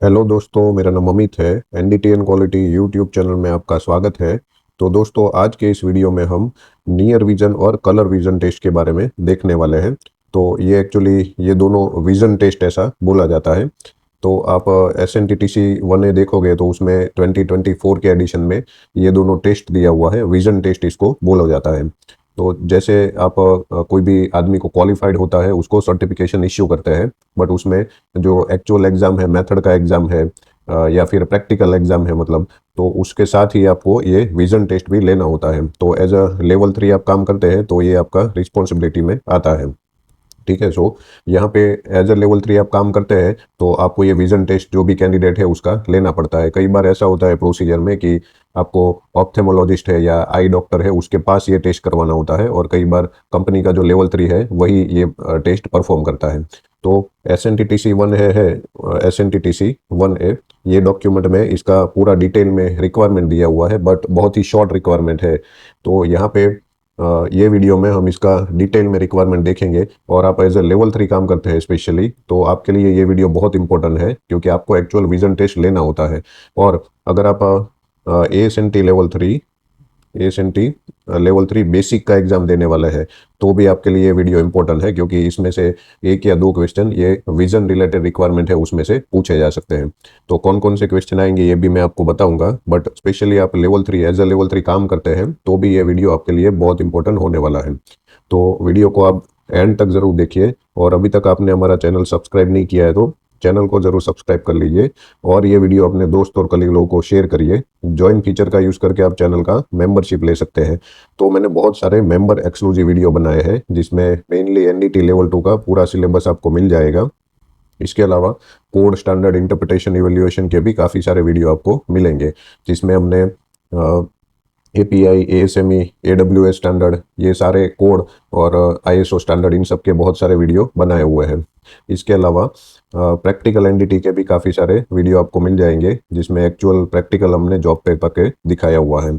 Hello दोस्तों, मेरा नाम अमित है। एनडीटीएन क्वालिटी यूट्यूब चैनल में आपका स्वागत है। तो दोस्तों, आज के इस वीडियो में हम नियर विजन और कलर विजन टेस्ट के बारे में देखने वाले हैं। तो ये एक्चुअली ये दोनों विजन टेस्ट ऐसा बोला जाता है। तो आप S N T T C 1A देखोगे तो उसमें 2024 के एडिशन में ये दोनों टेस्ट दिया हुआ है। विजन टेस्ट इसको बोला जाता है। तो जैसे आप कोई भी आदमी को क्वालिफाइड होता है उसको सर्टिफिकेशन इश्यू करते हैं, बट उसमें जो एक्चुअल एग्जाम है, मेथड का एग्जाम है या फिर प्रैक्टिकल एग्जाम है, मतलब तो उसके साथ ही आपको ये विजन टेस्ट भी लेना होता है। तो एज अ लेवल 3 आप काम करते हैं तो ये आपका रिस्पॉन्सिबिलिटी में आता है। ठीक है। सो यहाँ पे एज अ लेवल 3 आप काम करते हैं तो आपको ये विजन टेस्ट जो भी कैंडिडेट है उसका लेना पड़ता है। कई बार ऐसा होता है प्रोसीजर में कि आपको ऑप्थेमोलॉजिस्ट है या आई डॉक्टर है उसके पास ये टेस्ट करवाना होता है, और कई बार कंपनी का जो लेवल 3 है वही ये टेस्ट परफॉर्म करता है। तो S N T T C 1 है S N T T C 1A, ये डॉक्यूमेंट में इसका पूरा डिटेल में रिक्वायरमेंट दिया हुआ है, बट बहुत ही शॉर्ट रिक्वायरमेंट है। तो यहाँ पे ये वीडियो में हम इसका डिटेल में रिक्वायरमेंट देखेंगे। और आप एज ए लेवल 3 काम करते हैं स्पेशली, तो आपके लिए ये वीडियो बहुत इंपॉर्टेंट है क्योंकि आपको एक्चुअल विजन टेस्ट लेना होता है। और अगर आप A S N T level 3 basic का एग्जाम देने वाला है तो भी आपके लिए ये वीडियो इंपॉर्टेंट है, क्योंकि इसमें से एक या दो क्वेश्चन ये विजन रिलेटेड रिक्वायरमेंट है उसमें से पूछे जा सकते हैं। तो कौन कौन से क्वेश्चन आएंगे ये भी मैं आपको बताऊंगा, बट स्पेशली आप लेवल 3 एज अ लेवल 3 काम करते हैं तो भी ये वीडियो आपके लिए बहुत इंपॉर्टेंट होने वाला है। तो वीडियो को आप एंड तक जरूर देखिए, और अभी तक आपने हमारा चैनल सब्सक्राइब नहीं किया है तो चैनल को जरूर सब्सक्राइब कर लीजिए, और ये वीडियो अपने दोस्त और कलीग लोगों को शेयर करिए। ज्वाइन फीचर का यूज करके आप चैनल का मेंबरशिप ले सकते हैं। तो मैंने बहुत सारे मेंबर एक्सक्लूसिव वीडियो बनाए हैं जिसमें मेनली एनडीटी लेवल 2 का पूरा सिलेबस आपको मिल जाएगा। इसके अलावा कोड स्टैंडर्ड इंटरप्रिटेशन इवेल्युएशन के भी काफ़ी सारे वीडियो आपको मिलेंगे, जिसमें हमने एपीआई, एएसएमई, एडब्ल्यूएस स्टैंडर्ड, ये सारे कोड और आईएसओ स्टैंडर्ड, इन सब के बहुत सारे वीडियो बनाए हुए हैं। इसके अलावा प्रैक्टिकल एनडीटी के भी काफ़ी सारे वीडियो आपको मिल जाएंगे जिसमें एक्चुअल प्रैक्टिकल हमने जॉब पे करके दिखाया हुआ है।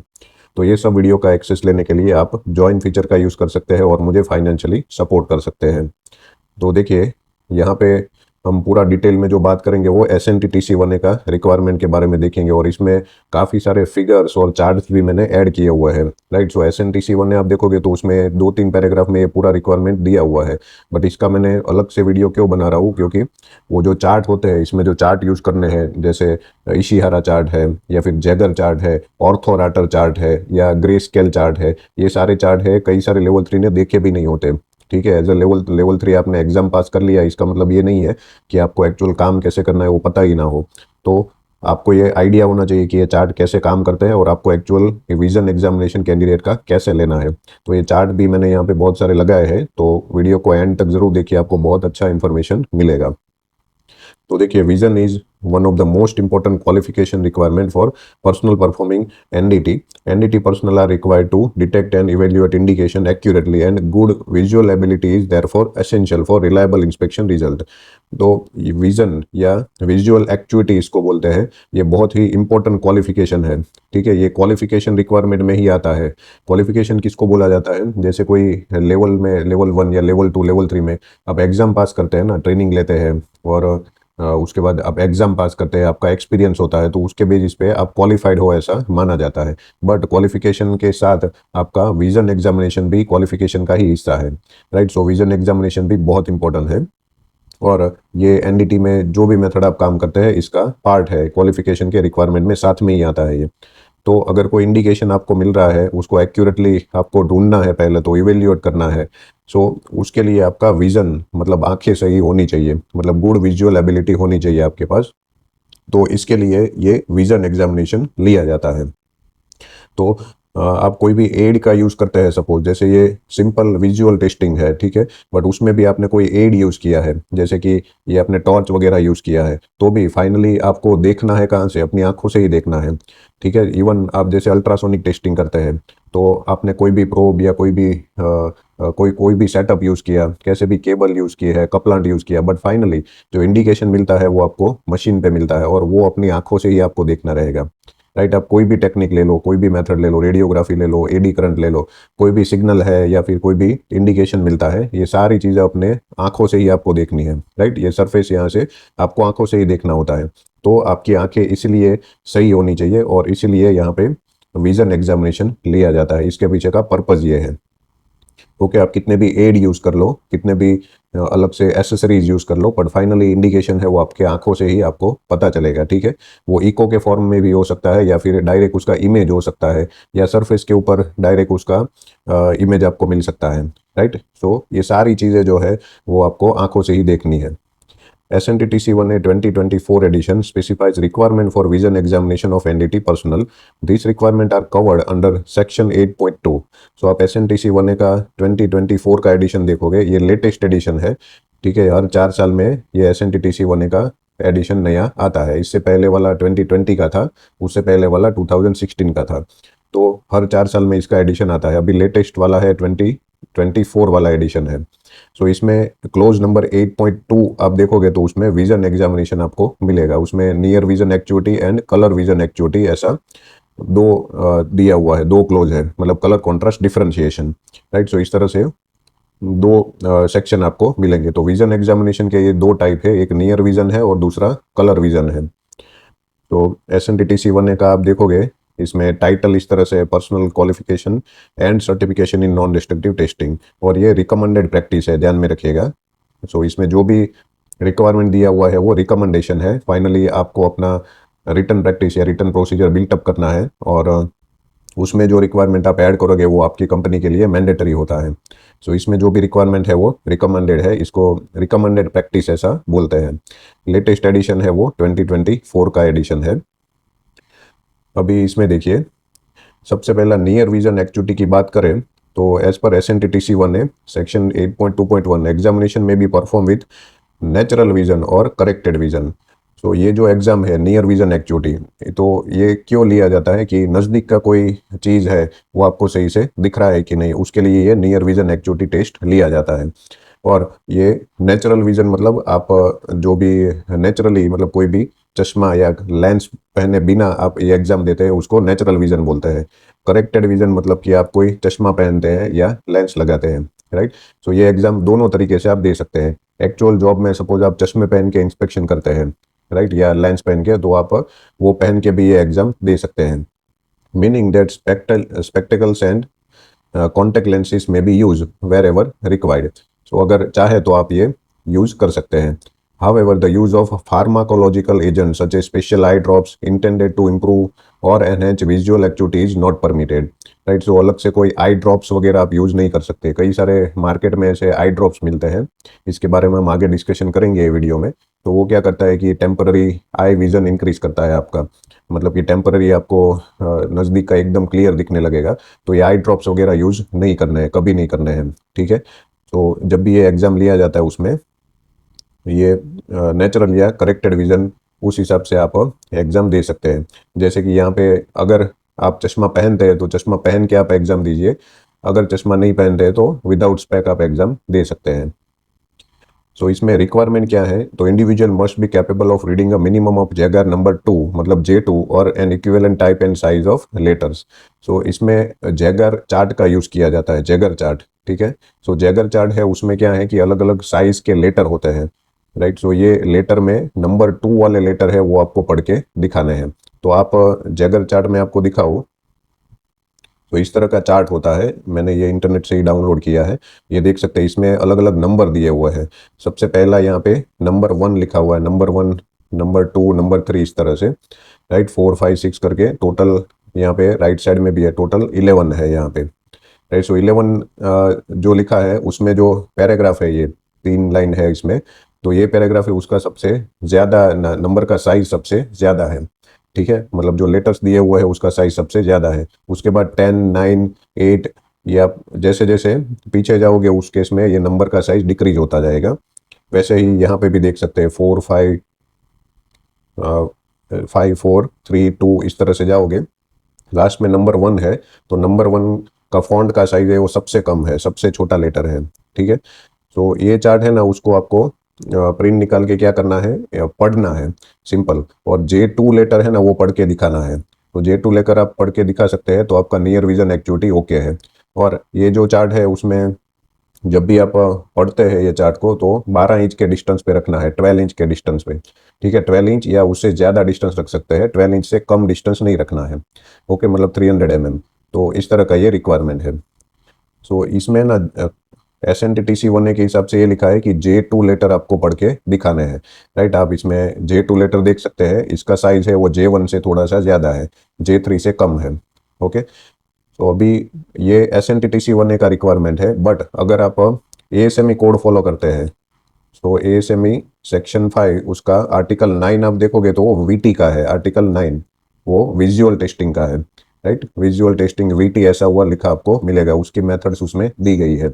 तो ये सब वीडियो का एक्सेस लेने के लिए आप ज्वाइन फीचर का यूज़ कर सकते हैं और मुझे फाइनेंशियली सपोर्ट कर सकते हैं। तो देखिए, यहाँ पे हम पूरा डिटेल में जो बात करेंगे वो S N T T C 1A का रिक्वायरमेंट के बारे में देखेंगे, और इसमें काफ़ी सारे फिगर्स और चार्ट्स भी मैंने ऐड किए हुए हैं। Right. So S N T C 1A आप देखोगे तो उसमें 2-3 पैराग्राफ में ये पूरा रिक्वायरमेंट दिया हुआ है, बट इसका मैंने अलग से वीडियो क्यों बना रहा हूँ, क्योंकि वो जो चार्ट होते हैं इसमें जो चार्ट यूज़ करने हैं, जैसे इशिहारा चार्ट है या फिर जैगर चार्ट है, ऑर्थोराटर चार्ट है या ग्रे स्केल चार्ट है, ये सारे चार्ट है कई सारे लेवल 3 ने देखे भी नहीं होते। ठीक है। एज अ लेवल 3 आपने एग्जाम पास कर लिया, इसका मतलब ये नहीं है कि आपको एक्चुअल काम कैसे करना है वो पता ही ना हो। तो आपको ये आइडिया होना चाहिए कि ये चार्ट कैसे काम करते हैं और आपको एक्चुअल विजन एग्जामिनेशन कैंडिडेट का कैसे लेना है। तो ये चार्ट भी मैंने यहाँ पे बहुत सारे लगाए हैं, तो वीडियो को एंड तक जरूर देखिए, आपको बहुत अच्छा इंफॉर्मेशन मिलेगा। तो देखिए, vision is one of the most important qualification requirement for personal performing NDT. NDT personnel are required to detect and evaluate indication accurately, and good visual ability is therefore essential for reliable inspection result. तो vision या visual एक्चुइटी इसको बोलते हैं, ये बहुत ही important qualification है। ठीक है। ये क्वालिफिकेशन रिक्वायरमेंट में ही आता है। क्वालिफिकेशन किसको बोला जाता है, जैसे कोई लेवल में लेवल 1 या लेवल 2 लेवल 3 में आप एग्जाम पास करते हैं ना, ट्रेनिंग लेते हैं, और उसके बाद आप एग्जाम पास करते हैं, आपका एक्सपीरियंस होता है, तो उसके बेसिस पे आप क्वालिफाइड हो ऐसा माना जाता है। बट क्वालिफिकेशन के साथ आपका विजन एग्जामिनेशन भी क्वालिफिकेशन का ही हिस्सा है। राइट। सो विजन एग्जामिनेशन भी बहुत इंपॉर्टेंट है, और ये एनडीटी में जो भी मेथड आप काम करते हैं इसका पार्ट है, क्वालिफिकेशन के रिक्वायरमेंट में साथ में ही आता है ये। तो अगर कोई इंडिकेशन आपको मिल रहा है उसको एक्यूरेटली आपको ढूंढना है, पहले तो इवेल्युएट करना है। सो उसके लिए आपका विजन मतलब आंखें सही होनी चाहिए, मतलब गुड विजुअल एबिलिटी होनी चाहिए आपके पास। तो इसके लिए ये विजन एग्जामिनेशन लिया जाता है। तो आप कोई भी एड का यूज़ करते हैं, सपोज जैसे ये सिंपल विजुअल टेस्टिंग है, ठीक है, बट उसमें भी आपने कोई एड यूज़ किया है, जैसे कि ये आपने टॉर्च वगैरह यूज़ किया है, तो भी फाइनली आपको देखना है कहाँ से, अपनी आंखों से ही देखना है। ठीक है। इवन आप जैसे अल्ट्रासोनिक टेस्टिंग करते हैं तो आपने कोई भी प्रोब या कोई भी कोई भी सेटअप यूज़ किया, कैसे भी केबल यूज़ किए है, कपलांट यूज़ किया, बट फाइनली जो इंडिकेशन मिलता है वो आपको मशीन पे मिलता है, और वो अपनी आंखों से ही आपको देखना रहेगा। राइट। आप कोई भी टेक्निक ले लो, कोई भी मेथड ले लो, रेडियोग्राफी ले लो, एडी करंट ले लो, कोई भी सिग्नल है या फिर कोई भी इंडिकेशन मिलता है, ये सारी चीज़ें अपने आंखों से ही आपको देखनी है। राइट। ये सरफेस यहाँ से आपको आंखों से ही देखना होता है। तो आपकी आंखें इसलिए सही होनी चाहिए और इसीलिए यहाँ पे विजन एग्जामिनेशन लिया जाता है। इसके पीछे का पर्पज़ ये है। ओके, आप कितने भी एड यूज़ कर लो, कितने भी अलग से एसेसरीज यूज़ कर लो, पर फाइनली इंडिकेशन है वो आपके आंखों से ही आपको पता चलेगा। ठीक है, वो इको के फॉर्म में भी हो सकता है या फिर डायरेक्ट उसका इमेज हो सकता है या सरफेस के ऊपर डायरेक्ट उसका इमेज आपको मिल सकता है। राइट, सो ये सारी चीज़ें जो है वो आपको आंखों से ही देखनी है। SNTTC 1A 2024 edition specifies requirement for vision examination of NDT personnel. These requirement are covered under section 8.2. So आप SNTC 1A का 2024 का एडिशन देखोगे, ये लेटेस्ट एडिशन है। ठीक है, हर 4 साल में ये SNTTC 1A का एडिशन नया आता है। इससे पहले वाला 2020 का था, उससे पहले वाला 2016 का था। तो हर 4 साल में इसका एडिशन आता है। अभी लेटेस्ट वाला है 2024 वाला एडिशन है। सो इसमें क्लोज नंबर 8.2 आप देखोगे तो उसमें विजन एग्जामिनेशन आपको मिलेगा। उसमें near vision acuity and colour vision acuity ऐसा दो दिया हुआ है, दो क्लोज है, मतलब colour contrast differentiation. Right, so इस तरह से दो सेक्शन आपको मिलेंगे। तो विजन एग्जामिनेशन के ये दो टाइप है, एक नियर विजन है और दूसरा कलर विजन है। तो SNTTC 1A का आप देखोगे, इसमें टाइटल इस तरह से personal qualification and certification in non destructive testing, और ये रिकमेंडेड प्रैक्टिस है, ध्यान में रखिएगा। सो इसमें जो भी रिक्वायरमेंट दिया हुआ है वो रिकमेंडेशन है। फाइनली आपको अपना रिटर्न प्रैक्टिस या रिटर्न प्रोसीजर बिल्टअप करना है और उसमें जो रिक्वायरमेंट आप ऐड करोगे वो आपकी कंपनी के लिए मैंडेटरी होता है। सो इसमें जो भी रिक्वायरमेंट है वो रिकमेंडेड है, इसको रिकमेंडेड प्रैक्टिस ऐसा बोलते हैं। लेटेस्ट एडिशन है वो 2024 का एडिशन है। अभी इसमें देखिए, सबसे पहला नियर विजन एक्चुइटी की बात करें तो एज पर SNTTC 1A सेक्शन 8.2.1 एग्जामिनेशन में be perform with natural vision और करेक्टेड विजन। तो ये जो एग्जाम है नियर विजन एक्चुइटी, तो ये क्यों लिया जाता है कि नज़दीक का कोई चीज़ है वो आपको सही से दिख रहा है कि नहीं, उसके लिए ये नियर विजन एक्चुइटी टेस्ट लिया जाता है। और ये नेचुरल विजन मतलब आप जो भी नेचुरली, मतलब कोई भी चश्मा या लेंस पहने बिना आप ये एग्जाम देते हैं उसको नेचुरल विजन बोलते हैं। करेक्टेड विजन मतलब कि आप कोई चश्मा पहनते हैं या लेंस लगाते हैं। राइट, सो ये एग्जाम दोनों तरीके से आप दे सकते हैं। एक्चुअल जॉब में सपोज आप चश्मे पहन के इंस्पेक्शन करते हैं, राइट, या लेंस पहन के, तो आप वो पहन के भी ये एग्जाम दे सकते हैं। Meaning that spectacles and contact lenses में be use wherever required. So अगर चाहे तो आप ये यूज कर सकते हैं। However, the use of pharmacological agents such as special eye drops intended to improve or enhance visual acuity is not permitted. Right, so अलग से कोई आई ड्रॉप्स वगैरह आप यूज़ नहीं कर सकते। कई सारे मार्केट में ऐसे आई ड्रॉप्स मिलते हैं, इसके बारे में हम आगे डिस्कशन करेंगे ये वीडियो में। तो वो क्या करता है कि टेम्पररी आई विजन इंक्रीज करता है आपका, मतलब कि टेम्पररी आपको नज़दीक का एकदम क्लियर दिखने लगेगा। तो ये आई ड्रॉप्स वगैरह यूज़ नहीं करने हैं, कभी नहीं करने हैं। ठीक है, तो जब भी ये एग्ज़ाम लिया जाता है उसमें ये नेचुरल या करेक्टेड विजन, उस हिसाब से आप एग्ज़ाम दे सकते हैं। जैसे कि यहाँ पे अगर आप चश्मा पहनते हैं तो चश्मा पहन के आप एग्ज़ाम दीजिए, अगर चश्मा नहीं पहनते हैं तो विदाउट स्पेक आप एग्ज़ाम दे सकते हैं। सो इसमें रिक्वायरमेंट क्या है, तो individual must be capable of reading a minimum of Jaeger number 2 मतलब J2 और an equivalent type and size of letters. So इसमें जैगर चार्ट का यूज़ किया जाता है, जैगर चार्ट। ठीक है, सो जैगर चार्ट है, उसमें क्या है कि अलग अलग साइज के लेटर होते हैं। राइट, सो ये लेटर में नंबर 2 वाले लेटर है वो आपको पढ़ के दिखाने हैं। तो आप जैगर चार्ट में आपको दिखाओ तो इस तरह का चार्ट होता है, मैंने ये इंटरनेट से ही डाउनलोड किया है। ये देख सकते हैं, इसमें अलग अलग नंबर दिए हुए हैं। सबसे पहला यहाँ पे नंबर 1 लिखा हुआ है, नंबर 1, नंबर 2, नंबर 3, इस तरह से। राइट, 4, 5, 6 करके टोटल यहाँ पे राइट साइड में भी है, टोटल 11 है यहाँ पे। राइट, सो 11 जो लिखा है उसमें जो पैराग्राफ है, ये 3 लाइन है इसमें, तो ये पैराग्राफ है उसका सबसे ज़्यादा नंबर का साइज सबसे ज़्यादा है। ठीक है, मतलब जो लेटर्स दिए हुए हैं उसका साइज सबसे ज़्यादा है। उसके बाद 10, 9, 8 या जैसे जैसे पीछे जाओगे उस केस में ये नंबर का साइज डिक्रीज होता जाएगा। वैसे ही यहाँ पे भी देख सकते हैं 4, 5, 5, 4, 3, 2 इस तरह से जाओगे, लास्ट में नंबर 1 है, तो नंबर 1 का फॉन्ट का साइज है वो सबसे कम है, सबसे छोटा लेटर है। ठीक है, तो ये चार्ट है ना, उसको आपको प्रिंट निकाल के क्या करना है, पढ़ना है, सिंपल। और J2 लेटर है ना वो पढ़ के दिखाना है। तो J2 लेकर आप पढ़ के दिखा सकते हैं तो आपका नियर विजन एक्चुइटी ओके है। और ये जो चार्ट है उसमें जब भी आप पढ़ते हैं ये चार्ट को तो 12 इंच के डिस्टेंस पे रखना है, 12 इंच के डिस्टेंस पे। ठीक है, 12 इंच या उससे ज़्यादा डिस्टेंस रख सकते हैं, 12 इंच से कम डिस्टेंस नहीं रखना है। ओके, मतलब 300 mm। तो इस तरह का ये रिक्वायरमेंट है। सो इसमें ना SNTTC 1A के हिसाब से ये लिखा है कि J2 लेटर आपको पढ़ के दिखाने हैं। राइट, आप इसमें J2 लेटर देख सकते हैं, इसका साइज है वो J1 से थोड़ा सा ज़्यादा है, J3 से कम है। ओके, तो अभी ये SNTTC 1A का रिक्वायरमेंट है। बट अगर आप ASME कोड फॉलो करते हैं तो ASME सेक्शन 5 उसका आर्टिकल 9 आप देखोगे तो वो VT का है, आर्टिकल 9 वो विजुअल टेस्टिंग का है। राइट, विजुअल टेस्टिंग VT ऐसा हुआ लिखा आपको मिलेगा, उसकी मेथड्स उसमें दी गई है।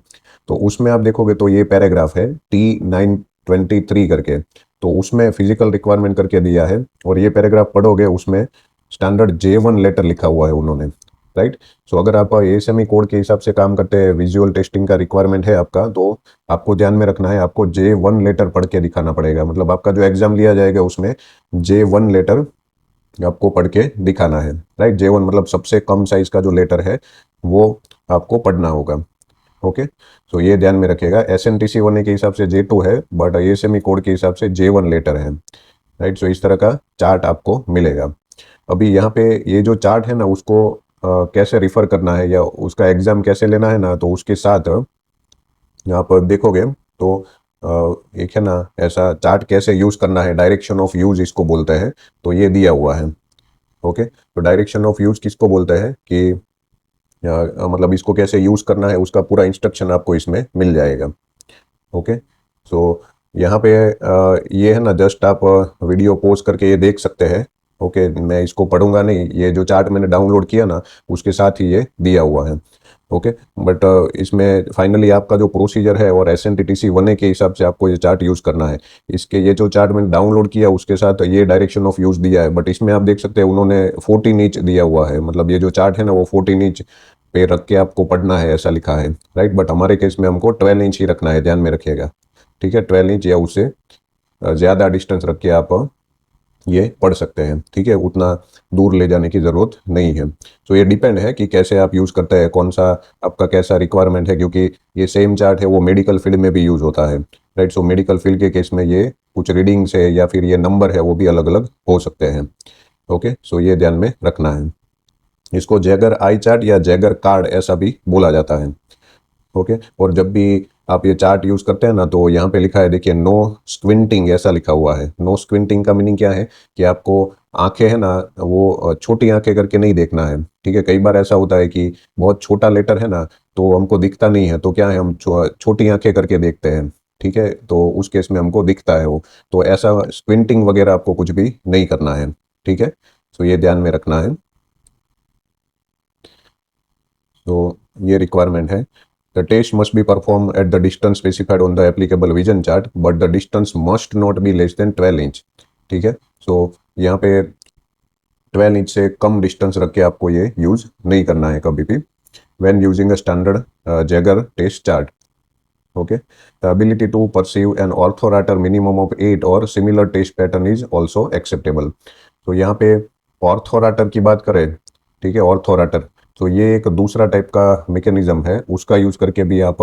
तो उसमें आप देखोगे तो ये पैराग्राफ है T923 करके, तो उसमें फिजिकल रिक्वायरमेंट करके दिया है। और ये पैराग्राफ पढ़ोगे उसमें स्टैंडर्ड J1 लेटर लिखा हुआ है उन्होंने। राइट, सो अगर आप ASME कोड के हिसाब से काम करते हैं, विजुअल टेस्टिंग का रिक्वायरमेंट है आपका, तो आपको ध्यान में रखना है, आपको J1 लेटर पढ़ के दिखाना पड़ेगा। मतलब आपका जो एग्जाम लिया जाएगा उसमें J1 लेटर आपको पढ़ के दिखाना है। राइट, J1 मतलब सबसे कम साइज का जो लेटर है वो आपको पढ़ना होगा। ओके, तो ये ध्यान में रखिएगा। SNTC 1A के हिसाब से J2 है, बट ASME कोड के हिसाब से J1 लेटर है। राइट, सो इस तरह का चार्ट आपको मिलेगा। अभी यहाँ पे ये जो चार्ट है ना उसको कैसे रिफर करना है या उसका एग्जाम कैसे लेना है ना, तो उसके साथ यहाँ पर देखोगे तो एक है ना ऐसा चार्ट कैसे यूज करना है, डायरेक्शन ऑफ यूज इसको बोलते हैं, तो ये दिया हुआ है। ओके, तो डायरेक्शन ऑफ यूज किसको बोलते हैं कि मतलब इसको कैसे यूज करना है उसका पूरा इंस्ट्रक्शन आपको इसमें मिल जाएगा। ओके, सो यहाँ पे ये है ना, जस्ट आप वीडियो पॉज करके ये देख सकते हैं। ओके, मैं इसको पढ़ूंगा नहीं, ये जो चार्ट मैंने डाउनलोड किया ना उसके साथ ही ये दिया हुआ है। ओके, बट इसमें फाइनली आपका जो प्रोसीजर है और SNTTC 1A के हिसाब से आपको ये चार्ट यूज़ करना है। इसके ये जो चार्ट मैंने डाउनलोड किया उसके साथ ये डायरेक्शन ऑफ यूज़ दिया है, बट इसमें आप देख सकते हैं उन्होंने 14 इंच दिया हुआ है। मतलब ये जो चार्ट है ना वो 14 इंच पे रख के आपको पढ़ना है ऐसा लिखा है। राइट, बट हमारे केस में हमको 12 इंच ही रखना है, ध्यान में रखिएगा। ठीक है, 12 इंच या उससे ज़्यादा डिस्टेंस रख के आप ये पढ़ सकते हैं। ठीक है, उतना दूर ले जाने की ज़रूरत नहीं है। तो ये डिपेंड है कि कैसे आप यूज़ करते हैं, कौन सा आपका कैसा रिक्वायरमेंट है, क्योंकि ये सेम चार्ट है वो मेडिकल फील्ड में भी यूज़ होता है। राइट, सो मेडिकल फील्ड के केस में ये कुछ रीडिंग्स है या फिर ये नंबर है वो भी अलग अलग हो सकते हैं। ओके, सो ये ध्यान में रखना है। इसको जैगर आई चार्ट या जैगर कार्ड ऐसा भी बोला जाता है। ओके, और जब भी आप ये चार्ट यूज करते हैं ना तो यहाँ पे लिखा है, देखिए, नो स्क्विंटिंग ऐसा लिखा हुआ है। नो स्क्विंटिंग का मीनिंग क्या है कि आपको आंखें है ना वो छोटी आंखें करके नहीं देखना है। ठीक है, कई बार ऐसा होता है कि बहुत छोटा लेटर है ना तो हमको दिखता नहीं है, तो क्या है हम छोटी आंखें करके देखते हैं। ठीक है, तो उस केस में हमको दिखता है वो। तो ऐसा स्क्विंटिंग वगैरह आपको कुछ भी नहीं करना है। ठीक है, तो ये ध्यान में रखना है। तो ये रिक्वायरमेंट है। The test must be performed at the distance specified on the applicable vision chart, but the distance must not be less than 12 inch. ठीक है, सो यहाँ पे 12 इंच से कम डिस्टेंस रख के आपको ये यूज नहीं करना है कभी भी when using a standard Jaeger test chart। Okay, the ability to perceive an orthorater minimum of 8 or similar test pattern is also acceptable। तो यहाँ पे ऑर्थोराटर की बात करें, ठीक है, ऑर्थोराटर, तो ये एक दूसरा टाइप का मैकेनिज्म है, उसका यूज करके भी आप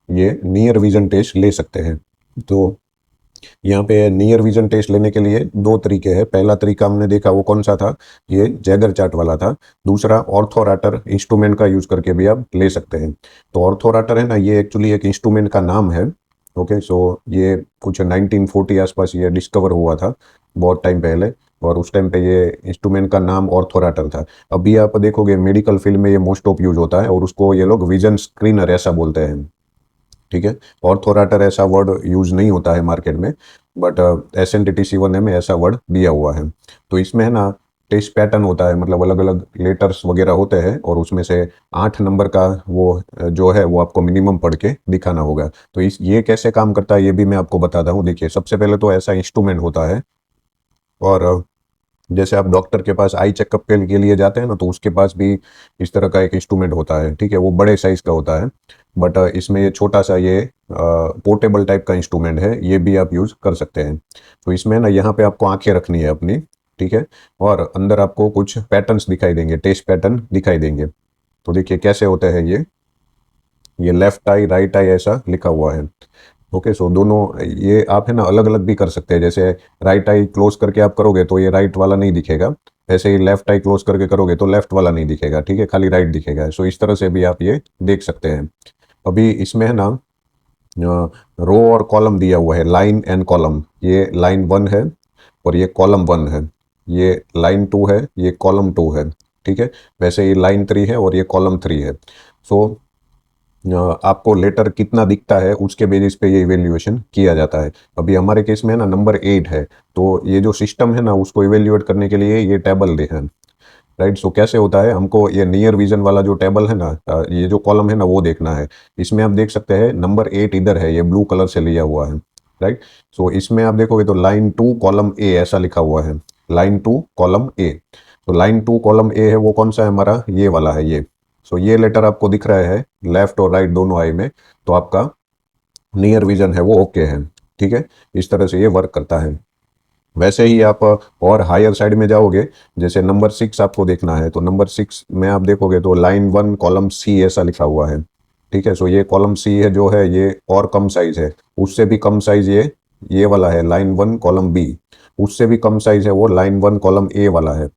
ये नियर विजन टेस्ट ले सकते हैं। तो यहाँ पे नियर विजन टेस्ट लेने के लिए दो तरीके हैं। पहला तरीका हमने देखा वो कौन सा था, ये जैगर चार्ट वाला था। दूसरा ऑर्थोराटर इंस्ट्रूमेंट का यूज करके भी आप ले सकते हैं। तो ऑर्थोराटर है ना, ये एक्चुअली एक इंस्ट्रूमेंट का नाम है। ओके, सो ये कुछ 1940 आसपास ये डिस्कवर हुआ था, बहुत टाइम पहले, और उस टाइम पे ये इंस्ट्रूमेंट का नाम ऑर्थोराटर था। अभी आप देखोगे मेडिकल फील्ड में ये मोस्ट ऑफ यूज होता है और उसको ये लोग विजन स्क्रीनर ऐसा बोलते हैं। ठीक है, ऑर्थोराटर ऐसा वर्ड यूज नहीं होता है मार्केट में, बट SNTTC 1A में ऐसा वर्ड दिया हुआ है। तो इसमें है ना टेस्ट पैटर्न होता है, मतलब अलग अलग लेटर्स वगैरह होते हैं और उसमें से 8 नंबर का वो जो है वो आपको मिनिमम पढ़ के दिखाना होगा। तो इस ये कैसे काम करता है ये भी मैं आपको बताता हूँ। देखिए, सबसे पहले तो ऐसा इंस्ट्रूमेंट होता है, और जैसे आप डॉक्टर के पास आई चेकअप के लिए जाते हैं ना तो उसके पास भी इस तरह का एक इंस्ट्रूमेंट होता है। ठीक है, वो बड़े साइज का होता है, बट इसमें ये छोटा सा ये पोर्टेबल टाइप का इंस्ट्रूमेंट है, ये भी आप यूज़ कर सकते हैं। तो इसमें ना यहाँ पे आपको आंखें रखनी है अपनी। ठीक है, और अंदर आपको कुछ पैटर्न्स दिखाई देंगे, टेस्ट पैटर्न दिखाई देंगे। तो देखिए कैसे होते हैं ये। ये लेफ्ट आई राइट आई ऐसा लिखा हुआ है। ओके, सो दोनों ये आप है ना अलग अलग भी कर सकते हैं। जैसे राइट आई क्लोज करके आप करोगे तो ये राइट वाला नहीं दिखेगा, ऐसे ही लेफ्ट आई क्लोज करके करोगे तो लेफ्ट वाला नहीं दिखेगा, ठीक है, खाली राइट दिखेगा। सो इस तरह से भी आप ये देख सकते हैं। अभी इसमें है ना रो और कॉलम दिया हुआ है, लाइन एंड कॉलम। ये लाइन 1 है और ये कॉलम 1 है, ये लाइन 2 है, ये कॉलम 2 है, ठीक है। वैसे ये लाइन 3 है और ये कॉलम 3 है। सो आपको लेटर कितना दिखता है उसके बेसिस पे ये इवेल्युएशन किया जाता है। अभी हमारे केस में है ना नंबर 8 है, तो ये जो सिस्टम है ना उसको इवेल्युएट करने के लिए ये टेबल दे है, राइट। सो कैसे होता है, हमको ये नियर विजन वाला जो टेबल है ना, ये जो कॉलम है ना वो देखना है। इसमें आप देख सकते हैं नंबर 8 इधर है, ये ब्लू कलर से लिया हुआ है, राइट। सो इसमें आप देखोगे तो लाइन 2 कॉलम ए ऐसा लिखा हुआ है, लाइन 2 कॉलम ए। तो लाइन 2 कॉलम ए है वो कौन सा है हमारा, ये वाला है ये। सो ये लेटर आपको दिख रहा है लेफ्ट और राइट दोनों आई में, तो आपका नियर विजन है वो ओके है, ठीक है। इस तरह से ये वर्क करता है। वैसे ही आप और हायर साइड में जाओगे, जैसे नंबर 6 आपको देखना है, तो नंबर 6 में आप देखोगे तो लाइन 1 कॉलम सी ऐसा लिखा हुआ है, ठीक है। सो ये कॉलम सी है जो है ये और कम साइज है, उससे भी कम साइज ये वाला है लाइन 1 कॉलम बी, उससे भी कम साइज है वो लाइन 1 कॉलम ए वाला है,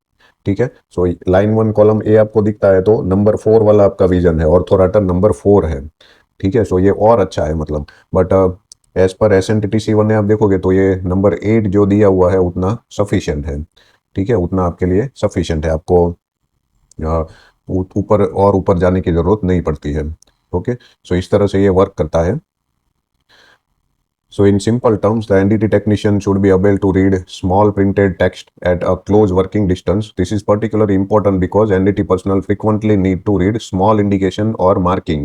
ठीक है। सो लाइन 1 कॉलम ए आपको दिखता है तो नंबर 4 वाला आपका विजन है, ऑर्थोराटर नंबर 4 है, ठीक है। सो ये और अच्छा है मतलब, but as per SNTT C1 आप देखोगे तो ये नंबर 8 जो दिया हुआ है उतना सफिशिएंट है, ठीक है, उतना आपके लिए सफिशिएंट है। आपको ऊपर और ऊपर जाने की जरूरत नहीं पड़ती है। ओके, सो इस तरह से ये वर्क करता है। So in simple terms, the NDT technician should be able to read small printed text at a close working distance. This is particularly important because NDT personnel frequently need to read small indication or marking,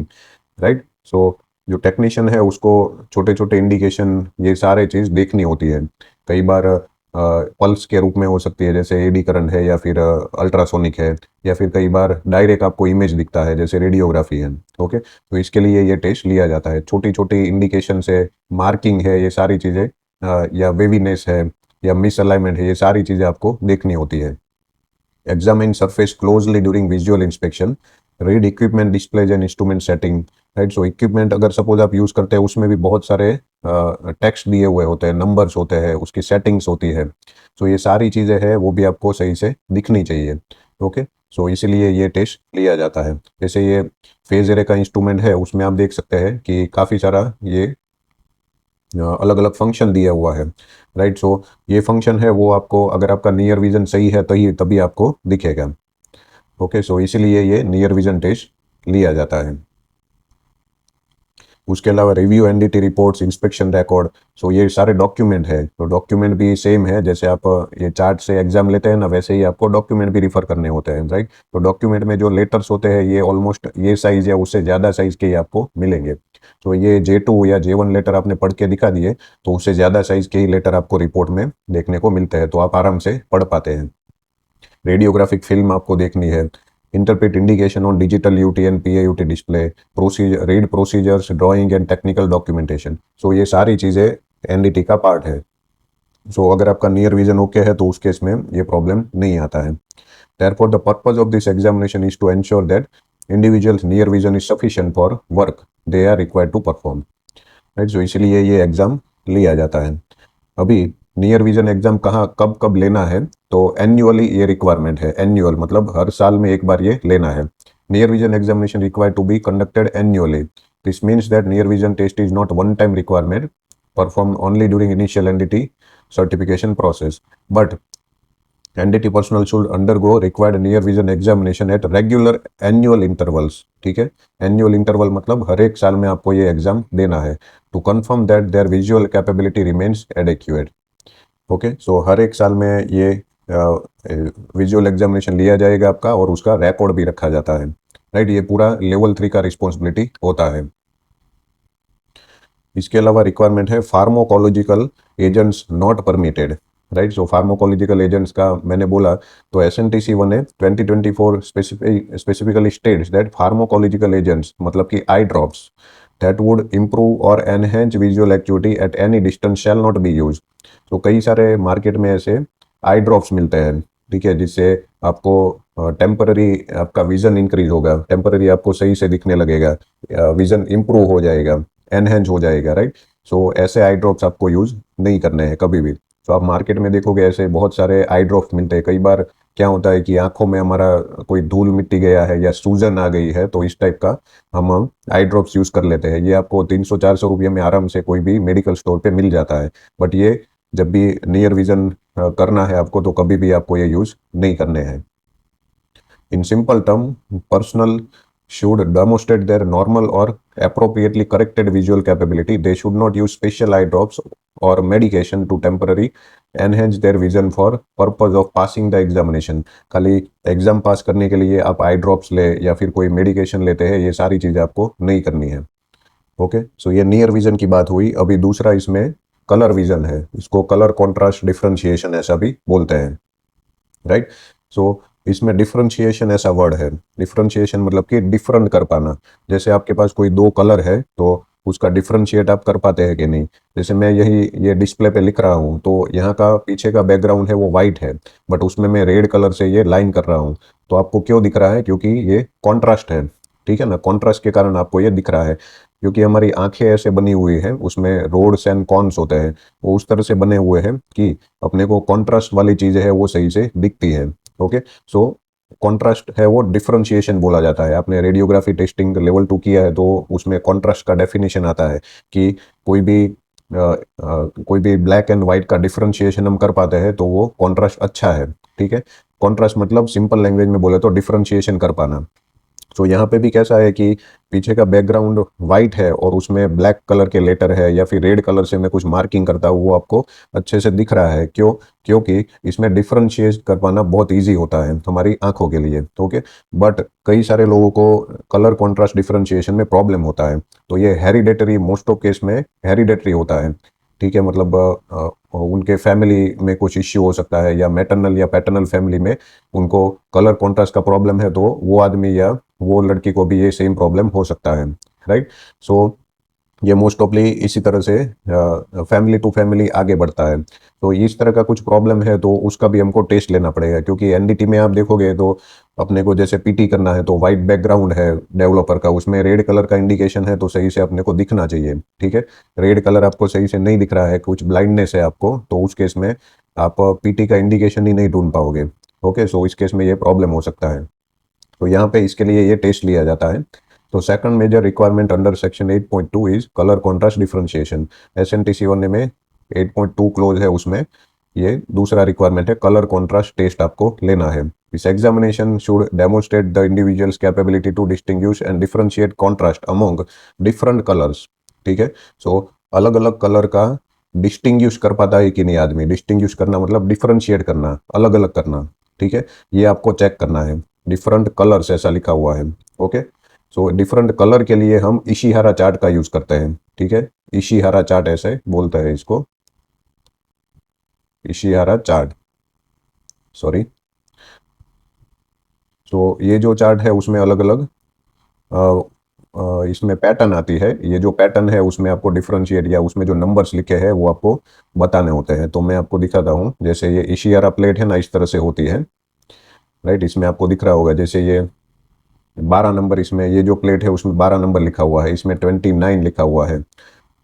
right? So जो technician है उसको छोटे छोटे indication ये सारे चीज़ देखनी होती है। कई बार पल्स के रूप में हो सकती है, जैसे एडी करंट है, या फिर अल्ट्रासोनिक है, या फिर कई बार डायरेक्ट आपको इमेज दिखता है जैसे रेडियोग्राफी है। ओके, तो इसके लिए ये टेस्ट लिया जाता है। छोटी छोटी इंडिकेशन से, मार्किंग है, ये सारी चीज़ें या वेवीनेस है या मिस अलाइनमेंट है, ये सारी चीज़ें आपको देखनी होती है। Examine surface closely during visual inspection. Read equipment displays and instrument setting. Right, so equipment अगर सपोज आप यूज़ करते हैं उसमें भी बहुत सारे टेक्स्ट दिए हुए होते हैं, नंबर्स होते हैं, उसकी सेटिंग्स होती है। सो ये सारी चीज़ें हैं वो भी आपको सही से दिखनी चाहिए। ओके, सो इसीलिए ये टेस्ट लिया जाता है। जैसे ये फेज एरे का इंस्ट्रूमेंट है, उसमें आप देख सकते हैं कि काफ़ी सारा ये अलग अलग फंक्शन दिया हुआ है, राइट। सो ये फंक्शन है वो आपको, अगर आपका नियर विजन सही है तभी आपको दिखेगा। ओके, सो इसीलिए ये नियर विजन टेस्ट लिया जाता है। उसके अलावा review NDT reports, inspection record, so ये सारे डॉक्यूमेंट है। तो डॉक्यूमेंट भी सेम है, जैसे आप ये चार्ट से एग्जाम लेते हैं ना, वैसे ही आपको डॉक्यूमेंट भी रिफर करने होते हैं, राइट। तो डॉक्यूमेंट में जो लेटर्स होते हैं ये ऑलमोस्ट ये साइज या उससे ज़्यादा साइज के ही आपको मिलेंगे। तो ये J2 या J1 लेटर आपने पढ़ के दिखा दिए तो उससे ज़्यादा साइज के ही लेटर आपको रिपोर्ट में देखने को मिलते हैं, तो आप आराम से पढ़ पाते हैं। रेडियोग्राफिक फिल्म आपको देखनी है। Interpret indication on digital UT and PAUT display, procedure, read procedures, drawing and technical documentation. So ये सारी चीज़ें एनडीटी का पार्ट है। सो अगर आपका नियर विजन ओके है तो उस केस में ये प्रॉब्लम नहीं आता है। Therefore, the purpose of this examination is to ensure that individual's near vision is sufficient for work they are required to perform. Right, so इसलिए ये एग्जाम लिया जाता है। अभी नियर विजन एग्जाम कहाँ कब कब लेना है, तो एन्युअली ये रिक्वायरमेंट है। एन्युअल मतलब हर साल में एक बार ये लेना है। Near vision examination required to be conducted annually. This means that near vision test is not one time requirement perform only during initial NDT certification process, but NDT personnel should undergo required near vision examination at regular annual intervals, ठीक है। Annual interval मतलब हर एक साल में आपको ये exam देना है, to confirm that their visual capability remains adequate. Okay, so हर एक साल में ये विजुअल एग्जामिनेशन लिया जाएगा आपका और उसका रिकॉर्ड भी रखा जाता है, राइट। ये पूरा लेवल 3 का रिस्पॉन्सिबिलिटी होता है। इसके अलावा रिक्वायरमेंट है pharmacological agents not permitted, right. So pharmacological agents का मैंने बोला तो SNTC1 है 2024 specifically states that pharmacological agents मतलब कि eye drops that would improve और enhance visual activity at any distance shall not be use. तो कई सारे मार्केट में ऐसे आई ड्रॉप्स मिलते हैं, ठीक है, जिससे आपको टेम्पररी आपका विजन इंक्रीज होगा, टेम्पररी आपको सही से दिखने लगेगा, विजन इंप्रूव हो जाएगा, एनहेंस हो जाएगा, राइट। सो ऐसे आई ड्रॉप्स आपको यूज नहीं करने हैं कभी भी। तो आप मार्केट में देखोगे ऐसे बहुत सारे आई ड्रॉप्स मिलते हैं। कई बार क्या होता है कि आंखों में हमारा कोई धूल मिट्टी गया है या सूजन आ गई है, तो इस टाइप का हम आई ड्रॉप्स यूज कर लेते हैं। ये आपको 300-400 रुपये में आराम से कोई भी मेडिकल स्टोर पे मिल जाता है। बट ये जब भी नियर विजन करना है आपको, तो कभी भी आपको ये यूज नहीं करने हैं। In simple term, personnel should demonstrate their normal or appropriately corrected visual capability. They should not use special eye drops or medication to temporarily enhance their vision for purpose of passing the examination. खाली exam पास करने के लिए आप eye drops ले या फिर कोई medication लेते हैं, ये सारी चीज़ें आपको नहीं करनी है। ओके, सो ये नियर विजन की बात हुई। अभी दूसरा इसमें कलर विजन है, इसको कलर कॉन्ट्रास्ट डिफरेंशिएशन ऐसा भी बोलते हैं, राइट। सो इसमें डिफरेंशिएशन ऐसा वर्ड है, डिफरेंशिएशन मतलब कि डिफरेंट कर पाना। जैसे आपके पास कोई दो कलर है तो उसका डिफरेंशिएट आप कर पाते हैं कि नहीं। जैसे मैं यही ये डिस्प्ले पे लिख रहा हूँ, तो यहाँ का पीछे का बैकग्राउंड है वो वाइट है, बट उसमें मैं रेड कलर से ये लाइन कर रहा हूँ। तो आपको क्यों दिख रहा है? क्योंकि ये कॉन्ट्रास्ट है, ठीक है ना। कॉन्ट्रास्ट के कारण आपको ये दिख रहा है, क्योंकि हमारी आंखें ऐसे बनी हुई है, उसमें रोड्स एंड कॉन्स होते हैं, वो उस तरह से बने हुए हैं कि अपने को कॉन्ट्रास्ट वाली चीज़ है वो सही से दिखती है। ओके, सो कॉन्ट्रास्ट है वो डिफरेंशिएशन बोला जाता है। आपने रेडियोग्राफी टेस्टिंग लेवल 2 किया है तो उसमें कॉन्ट्रास्ट का डेफिनेशन आता है कि कोई भी ब्लैक एंड व्हाइट का डिफरेंशिएशन हम कर पाते हैं तो वो कॉन्ट्रास्ट अच्छा है, ठीक है। कॉन्ट्रास्ट मतलब सिंपल लैंग्वेज में बोले तो डिफरेंशिएशन कर पाना। तो यहाँ पे भी कैसा है कि पीछे का बैकग्राउंड वाइट है और उसमें ब्लैक कलर के लेटर है या फिर रेड कलर से मैं कुछ मार्किंग करता हूँ, वो आपको अच्छे से दिख रहा है। क्यों? क्योंकि इसमें डिफरेंशिएट कर पाना बहुत इजी होता है हमारी आंखों के लिए, ओके। बट कई सारे लोगों को कलर कॉन्ट्रास्ट डिफरेंशिएशन में प्रॉब्लम होता है, तो ये हेरिडेटरी, मोस्ट ऑफ केस में हेरिडेटरी होता है, ठीक है। मतलब उनके फैमिली में कुछ इश्यू हो सकता है, या मैटरनल या पैटर्नल फैमिली में उनको कलर कॉन्ट्रास्ट का प्रॉब्लम है, तो वो आदमी या वो लड़की को भी ये सेम प्रॉब्लम हो सकता है, राइट। सो ये मोस्ट ऑफली इसी तरह से फैमिली टू फैमिली आगे बढ़ता है। तो इस तरह का कुछ प्रॉब्लम है तो उसका भी हमको टेस्ट लेना पड़ेगा, क्योंकि एनडीटी में आप देखोगे तो अपने को जैसे पीटी करना है तो वाइट बैकग्राउंड है डेवलपर का, उसमें रेड कलर का इंडिकेशन है, तो सही से अपने को दिखना चाहिए, ठीक है। रेड कलर आपको सही से नहीं दिख रहा है, कुछ ब्लाइंडनेस है आपको, तो उस केस में आप पीटी का इंडिकेशन ही नहीं ढूंढ पाओगे। ओके, सो इस केस में ये प्रॉब्लम हो सकता है, तो यहाँ पे इसके लिए ये टेस्ट लिया जाता है। तो second major requirement under section 8.2 is colour contrast differentiation. SNTC 1 में 8.2 क्लोज है, उसमें ये दूसरा रिक्वायरमेंट है, कलर कॉन्ट्रास्ट टेस्ट आपको लेना है। This examination should demonstrate the individual's capability to distinguish and differentiate contrast among different colours, ठीक है। सो अलग अलग कलर का डिस्टिंग्विश कर पाता है कि नहीं आदमी। डिस्टिंग्विश करना मतलब डिफरेंशिएट करना, अलग अलग करना, ठीक है। ये आपको चेक करना है। डिफरेंट कलर्स ऐसा लिखा हुआ है, ओके। सो डिफरेंट कलर के लिए हम इशिहारा चार्ट का यूज करते हैं, ठीक है। इशिहारा चार्ट ऐसे बोलते हैं इसको, इशिहारा चार्ट, सॉरी। तो ये जो चार्ट है उसमें अलग अलग इसमें पैटर्न आती है। ये जो पैटर्न है उसमें आपको डिफरेंशिएट या उसमें जो नंबर्स लिखे हैं वो आपको बताने होते हैं। तो मैं आपको दिखाता हूँ, जैसे ये इशिहारा प्लेट है ना, इस तरह से होती है, राइट। इसमें आपको दिख रहा होगा, जैसे ये 12 नंबर, इसमें ये जो प्लेट है उसमें 12 नंबर लिखा हुआ है, इसमें 29 लिखा हुआ है,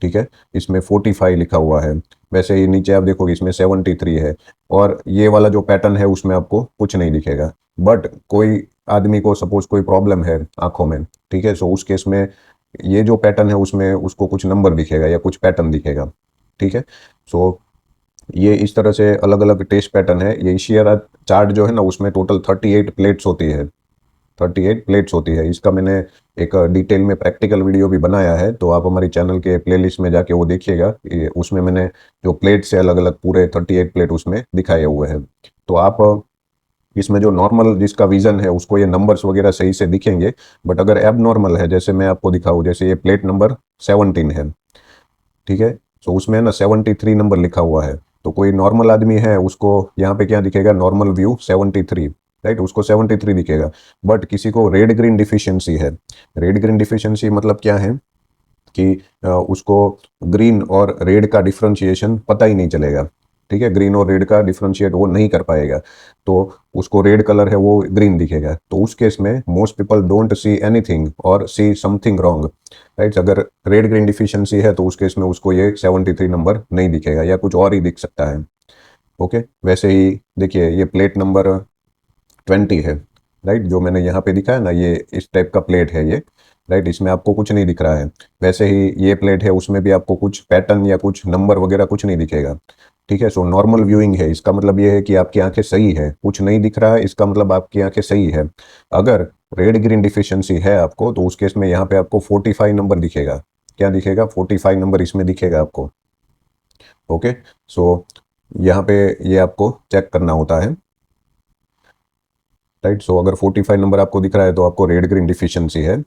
ठीक है। इसमें 45 लिखा हुआ है। वैसे ही नीचे आप देखोगे इसमें 73 है, और ये वाला जो पैटर्न है उसमें आपको कुछ नहीं दिखेगा। बट कोई आदमी को सपोज कोई प्रॉब्लम है आंखों में, ठीक है, सो उस केस में ये जो पैटर्न है उसमें उसको कुछ नंबर दिखेगा या कुछ पैटर्न दिखेगा, ठीक है। सो ये इस तरह से अलग अलग टेस्ट पैटर्न है। ये इशियारा चार्ट जो है ना, उसमें टोटल 38 प्लेट्स होती है, 38 प्लेट्स होती है। इसका मैंने एक डिटेल में प्रैक्टिकल वीडियो भी बनाया है, तो आप हमारी चैनल के प्लेलिस्ट में जाके वो देखिएगा। उसमें मैंने जो प्लेट्स है अलग अलग पूरे 38 प्लेट उसमें दिखाए हुए हैं। तो आप इसमें जो नॉर्मल जिसका विजन है उसको ये नंबर्स वगैरह सही से दिखेंगे, बट अगर एब नॉर्मल है, जैसे मैं आपको दिखाऊँ, जैसे ये प्लेट नंबर 17 है, ठीक है। तो उसमें ना 73 नंबर लिखा हुआ है, तो कोई नॉर्मल आदमी है उसको यहाँ पे क्या दिखेगा, नॉर्मल व्यू 73, राइट, उसको 73 दिखेगा। बट किसी को रेड ग्रीन डिफिशियंसी है। रेड ग्रीन डिफिशियंसी मतलब क्या है कि उसको ग्रीन और रेड का डिफरेंशिएशन पता ही नहीं चलेगा, ठीक है, ग्रीन और रेड का डिफ्रेंशिएट वो नहीं कर पाएगा, तो उसको रेड कलर है वो ग्रीन दिखेगा। तो उस केस में most people don't see anything और सी समथिंग रॉन्ग, राइट। अगर रेड ग्रीन डिफिशियंसी है तो उस केस में उसको ये 73 नंबर नहीं दिखेगा या कुछ और ही दिख सकता है। ओके, वैसे ही देखिए ये प्लेट नंबर 20 है, राइट, जो मैंने यहाँ पे दिखा है ना, ये इस टाइप का प्लेट है ये, राइट, इसमें आपको कुछ नहीं दिख रहा है। वैसे ही ये प्लेट है, उसमें भी आपको कुछ पैटर्न या कुछ नंबर वगैरह कुछ नहीं दिखेगा। ठीक है, सो नॉर्मल व्यूइंग है, इसका मतलब ये है कि आपकी आंखें सही है, कुछ नहीं दिख रहा है इसका मतलब आपकी आंखें सही है। अगर रेड ग्रीन डिफिशियंसी है आपको तो उस केस में यहाँ पे आपको 45 नंबर दिखेगा। क्या दिखेगा? 45 नंबर इसमें दिखेगा आपको। ओके, सो यहाँ पे ये आपको चेक करना होता है, राइट। सो अगर 45 नंबर आपको दिख रहा है तो आपको रेड ग्रीन डिफिशियंसी है।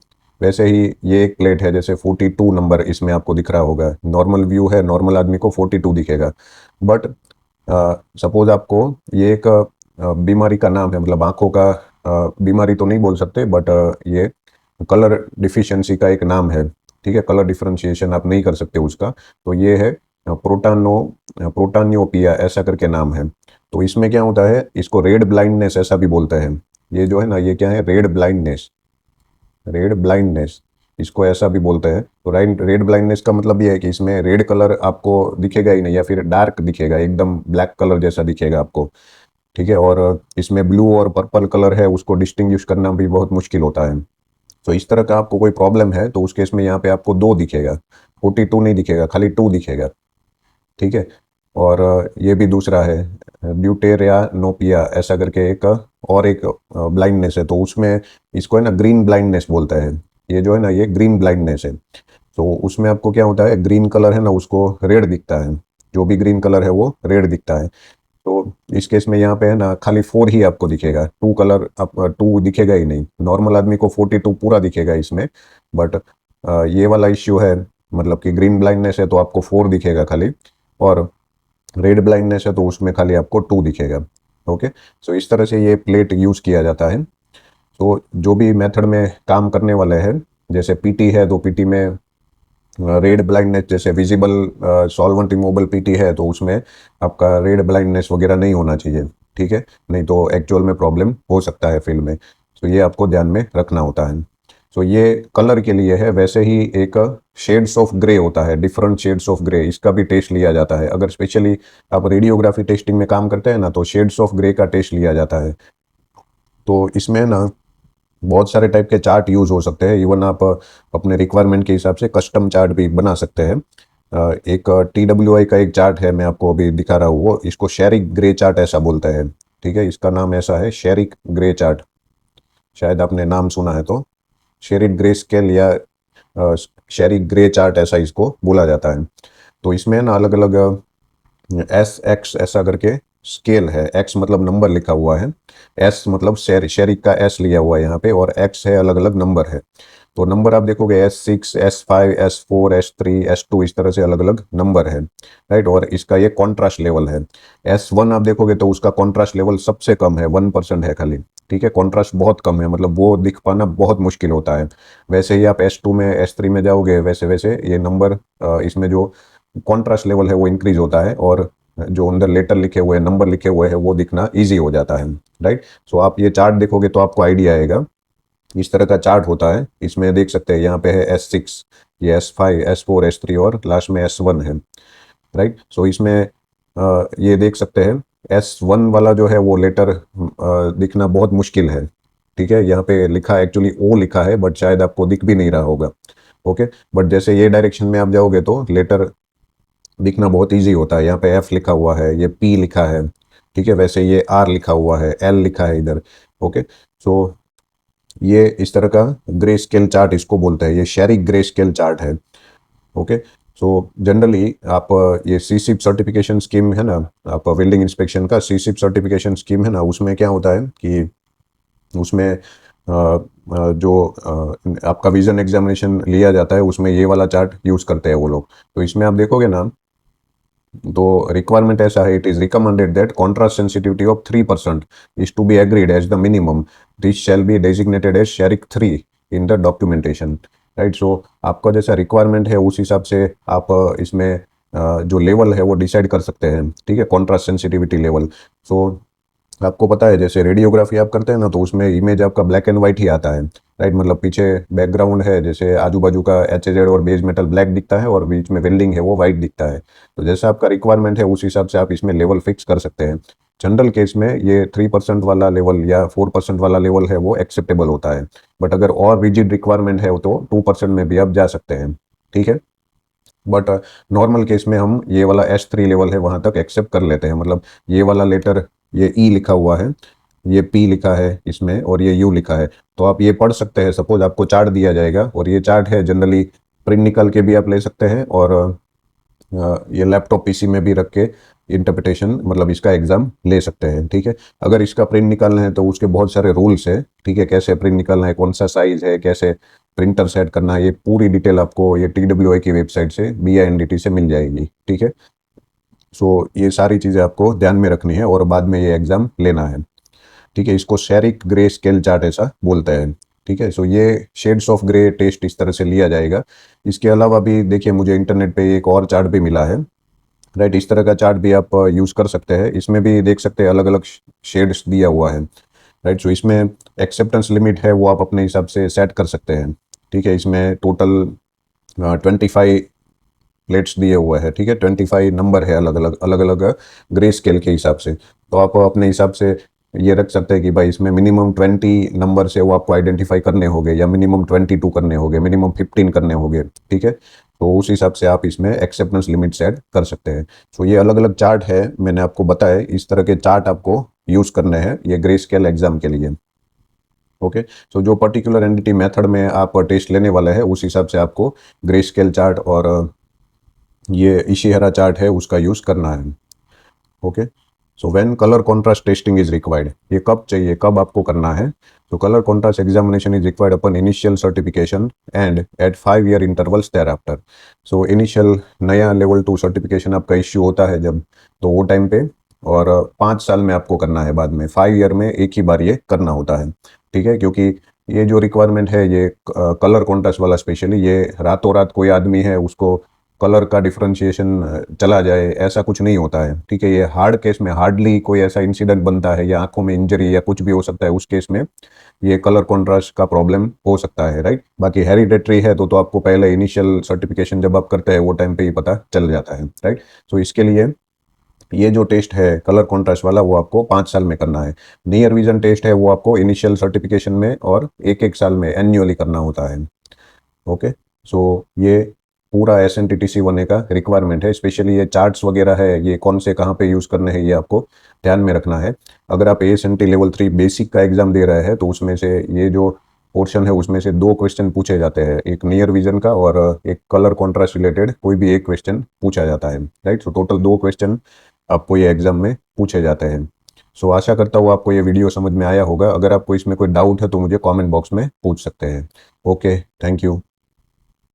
वैसे ही ये एक प्लेट है, जैसे 42 नंबर इसमें आपको दिख रहा होगा, नॉर्मल व्यू है, नॉर्मल आदमी को 42 दिखेगा। बट सपोज आपको ये एक बीमारी का नाम है, मतलब आंखों का बीमारी तो नहीं बोल सकते, बट ये कलर डिफिशियंसी का एक नाम है। ठीक है, कलर डिफरेंशिएशन आप नहीं कर सकते उसका, तो ये है प्रोटानियोपिया ऐसा करके नाम है। तो इसमें क्या होता है, इसको रेड ब्लाइंडनेस ऐसा भी बोलते हैं। ये जो है ना, ये क्या है? रेड ब्लाइंडनेस, रेड ब्लाइंडनेस, इसको ऐसा भी बोलते हैं। तो रेड ब्लाइंडनेस का मतलब ये है कि इसमें रेड कलर आपको दिखेगा ही नहीं, या फिर डार्क दिखेगा, एकदम ब्लैक कलर जैसा दिखेगा आपको। ठीक है, और इसमें ब्लू और पर्पल कलर है, उसको डिस्टिंग्विश करना भी बहुत मुश्किल होता है। तो इस तरह का आपको कोई प्रॉब्लम है तो उस केस में यहाँ पे आपको 2 दिखेगा, 42 नहीं दिखेगा, खाली 2 दिखेगा। ठीक है, और ये भी दूसरा है ड्यूटेरियानोपिया ऐसा करके एक और एक ब्लाइंडनेस है, तो उसमें इसको है ना ग्रीन ब्लाइंडनेस बोलता है। ये जो है ना, ये ग्रीन ब्लाइंडनेस है। तो उसमें आपको क्या होता है, ग्रीन कलर है ना उसको रेड दिखता है, जो भी ग्रीन कलर है वो रेड दिखता है। तो इस केस में यहाँ पे है ना खाली 4 ही आपको दिखेगा, 2 कलर आप 2 दिखेगा ही नहीं। नॉर्मल आदमी को 42 पूरा दिखेगा इसमें, बट ये वाला इश्यू है, मतलब कि ग्रीन ब्लाइंडनेस है तो आपको 4 दिखेगा खाली, और रेड ब्लाइंडनेस है तो उसमें खाली आपको 2 दिखेगा। ओके, सो इस तरह से ये प्लेट यूज़ किया जाता है। तो जो भी मेथड में काम करने वाले हैं, जैसे पीटी है तो पीटी में रेड ब्लाइंडनेस, जैसे विजिबल सॉल्वेंट रिमूवेबल पीटी है तो उसमें आपका रेड ब्लाइंडनेस वगैरह नहीं होना चाहिए। ठीक है, नहीं तो एक्चुअल में प्रॉब्लम हो सकता है फील्ड में, तो ये आपको ध्यान में रखना होता है। तो ये कलर के लिए है। वैसे ही एक शेड्स ऑफ ग्रे होता है, डिफरेंट शेड्स ऑफ ग्रे, इसका भी टेस्ट लिया जाता है। अगर स्पेशली आप रेडियोग्राफी टेस्टिंग में काम करते हैं ना, तो शेड्स ऑफ ग्रे का टेस्ट लिया जाता है। तो इसमें ना बहुत सारे टाइप के चार्ट यूज हो सकते हैं, इवन आप अपने रिक्वायरमेंट के हिसाब से कस्टम चार्ट भी बना सकते हैं। एक TWI का एक चार्ट है, मैं आपको अभी दिखा रहा हूँ, वो इसको शेरिक ग्रे चार्ट ऐसा बोलते हैं। ठीक है, इसका नाम ऐसा है, शेरिक ग्रे चार्ट, शायद आपने नाम सुना है। तो शेरिक ग्रे स्केल या शेरिक ग्रे चार्ट ऐसा इसको बोला जाता है। तो इसमें ना अलग अलग SX ऐसा करके स्केल है, X मतलब नंबर लिखा हुआ है, S मतलब शेरिक का S लिया हुआ है यहाँ पे, और X है अलग अलग नंबर है। तो नंबर आप देखोगे S6, S5, S4, S3, S2, इस तरह से अलग अलग नंबर है, राइट। और इसका ये कॉन्ट्रास्ट लेवल है। S1 आप देखोगे तो उसका कॉन्ट्रास्ट लेवल सबसे कम है, 1% है खाली। ठीक है, कॉन्ट्रास्ट बहुत कम है, मतलब वो दिख पाना बहुत मुश्किल होता है। वैसे ही आप S2 में, S3 में जाओगे, वैसे वैसे ये नंबर इसमें जो कॉन्ट्रास्ट लेवल है वो इंक्रीज होता है, और जो अंदर लेटर लिखे हुए हैं, नंबर लिखे हुए हैं, वो दिखना ईजी हो जाता है, राइट। सो आप ये चार्ट देखोगे तो आपको आइडिया आएगा। इस तरह का चार्ट होता है, इसमें देख सकते हैं यहाँ पे है S6, ये S5, S4, S3 और लास्ट में S1 है, राइट। सो इसमें ये देख सकते हैं S1 वाला जो है वो लेटर दिखना बहुत मुश्किल है। ठीक है, यहाँ पे लिखा एक्चुअली O लिखा है, बट शायद आपको दिख भी नहीं रहा होगा। ओके, बट जैसे ये डायरेक्शन में आप जाओगे तो लेटर दिखना बहुत इजी होता है। यहाँ पे F लिखा हुआ है, ये P लिखा है। ठीक है, वैसे ये R लिखा हुआ है, L लिखा है इधर। ओके, सो ये इस तरह का ग्रे स्केल चार्ट इसको बोलते हैं, ये शेरिक ग्रे स्केल चार्ट है। ओके, सो जनरली आप ये CSIP सर्टिफिकेशन स्कीम है ना, आप वेल्डिंग इंस्पेक्शन का CSIP सर्टिफिकेशन स्कीम है ना, उसमें क्या होता है कि उसमें जो आपका विजन एग्जामिनेशन लिया जाता है उसमें ये वाला चार्ट यूज़ करते हैं वो लोग। तो इसमें आप देखोगे ना, तो रिक्वायरमेंट ऐसा है, it is recommended that contrast sensitivity of 3% is to be agreed as the minimum, this shall be designated as शेरिक 3 in the documentation, right. So आपका जैसा रिक्वायरमेंट है उस हिसाब से आप इसमें जो लेवल है वो डिसाइड कर सकते हैं, ठीक है, कॉन्ट्रास्ट सेंसिटिविटी लेवल। सो आपको पता है जैसे रेडियोग्राफी आप करते हैं ना, तो उसमें इमेज आपका ब्लैक एंड व्हाइट ही आता है, राइट। मतलब पीछे बैकग्राउंड है, जैसे आजू बाजू का HZ और बेस मेटल ब्लैक दिखता है और बीच में वेल्डिंग है वो व्हाइट दिखता है। तो जैसा आपका रिक्वायरमेंट है उस हिसाब से आप इसमें लेवल फिक्स कर सकते हैं। जनरल केस में ये 3% वाला लेवल या 4% वाला लेवल है वो एक्सेप्टेबल होता है, बट अगर और रिजिड रिक्वायरमेंट है तो 2% में भी आप जा सकते हैं, ठीक है। बट नॉर्मल केस में हम ये वाला S3 लेवल है वहां तक एक्सेप्ट कर लेते हैं। मतलब ये वाला लेटर, ये E लिखा हुआ है, ये P लिखा है इसमें और ये U लिखा है, तो आप ये पढ़ सकते हैं। सपोज आपको चार्ट दिया जाएगा और ये चार्ट है, जनरली प्रिंट निकाल के भी आप ले सकते हैं और ये लैपटॉप PC में भी रख के इंटरप्रिटेशन मतलब इसका एग्जाम ले सकते हैं, ठीक है। अगर इसका प्रिंट निकालना है तो उसके बहुत सारे रूल्स है, ठीक है, कैसे प्रिंट निकालना है, कौन सा साइज है, कैसे प्रिंटर सेट करना है, ये पूरी डिटेल आपको ये TWI की वेबसाइट से BINDT से मिल जाएगी, ठीक है। सो ये सारी चीज़ें आपको ध्यान में रखनी है और बाद में ये एग्जाम लेना है, ठीक है। इसको शेरिक ग्रे स्केल चार्ट ऐसा बोलते हैं, ठीक है। सो ये शेड्स ऑफ ग्रे टेस्ट इस तरह से लिया जाएगा। इसके अलावा भी देखिए मुझे इंटरनेट पे एक और चार्ट भी मिला है, राइट। इस तरह का चार्ट भी आप यूज़ कर सकते हैं। इसमें भी देख सकते हैं अलग अलग शेड्स दिया हुआ है, राइट। सो इसमें एक्सेप्टेंस लिमिट है वो आप अपने हिसाब से सेट कर सकते हैं, ठीक है। इसमें टोटल 25 प्लेट्स दिए हुए हैं, ठीक है, 25 नंबर है अलग अलग ग्रे स्केल के हिसाब से। तो आप अपने हिसाब से ये रख सकते हैं कि भाई इसमें मिनिमम 20 नंबर से वो आपको आइडेंटिफाई करने होंगे या मिनिमम 22 करने होंगे, मिनिमम 15 करने होंगे, ठीक है। तो उस हिसाब से आप इसमें एक्सेप्टेंस लिमिट सेट कर सकते हैं। सो ये अलग अलग चार्ट है, मैंने आपको बताया इस तरह के चार्ट आपको यूज़ करने हैं ये ग्रे स्केल एग्जाम के लिए, ओके। सो जो पर्टिकुलर एंटिटी मेथड में आप टेस्ट लेने वाले हैं उस हिसाब से आपको ग्रे स्केल चार्ट और ये इशिहारा चार्ट है उसका यूज़ करना है, okay. So when colour contrast testing is required, ये कब चाहिए, कब आपको करना है। तो colour contrast examination is required upon initial certification and at 5 year intervals thereafter. So initial नया लेवल 2 सर्टिफिकेशन आपका इश्यू होता है जब, तो वो टाइम पे, और 5 साल में आपको करना है बाद में, 5 year में एक ही बार ये करना होता है, ठीक है। क्योंकि ये जो रिक्वायरमेंट है ये कलर कॉन्ट्रास्ट वाला स्पेशली, ये रातों रात कोई आदमी है उसको कलर का डिफरेंशिएशन चला जाए ऐसा कुछ नहीं होता है, ठीक है। ये हार्ड केस में हार्डली कोई ऐसा इंसिडेंट बनता है या आंखों में इंजरी या कुछ भी हो सकता है, उस केस में ये कलर कॉन्ट्रास्ट का प्रॉब्लम हो सकता है, राइट। बाकी हेरिडेटरी है तो आपको पहले इनिशियल सर्टिफिकेशन जब आप करते हैं वो टाइम पे ही पता चल जाता है, राइट। तो इसके लिए ये जो टेस्ट है कलर कॉन्ट्रास्ट वाला वो आपको 5 साल में करना है। नियर विजन टेस्ट है वो आपको इनिशियल सर्टिफिकेशन में और एक एक साल में एन्युअली करना होता है, ओके। सो ये पूरा SNTTC बनने का रिक्वायरमेंट है। स्पेशली ये चार्ट्स वगैरह है ये कौन से कहाँ पे यूज़ करने हैं ये आपको ध्यान में रखना है। अगर आप ASNT लेवल 3 बेसिक का एग्जाम दे रहे हैं तो उसमें से ये जो पोर्शन है उसमें से 2 क्वेश्चन पूछे जाते हैं, एक नियर विजन का और एक कलर कॉन्ट्रास्ट रिलेटेड कोई भी एक क्वेश्चन पूछा जाता है, राइट। सो टोटल 2 क्वेश्चन आपको ये एग्जाम में पूछे जाते हैं। सो आशा करता हूँ आपको ये वीडियो समझ में आया होगा। अगर आपको इसमें कोई डाउट है तो मुझे कमेंट बॉक्स में पूछ सकते हैं, ओके, थैंक यू।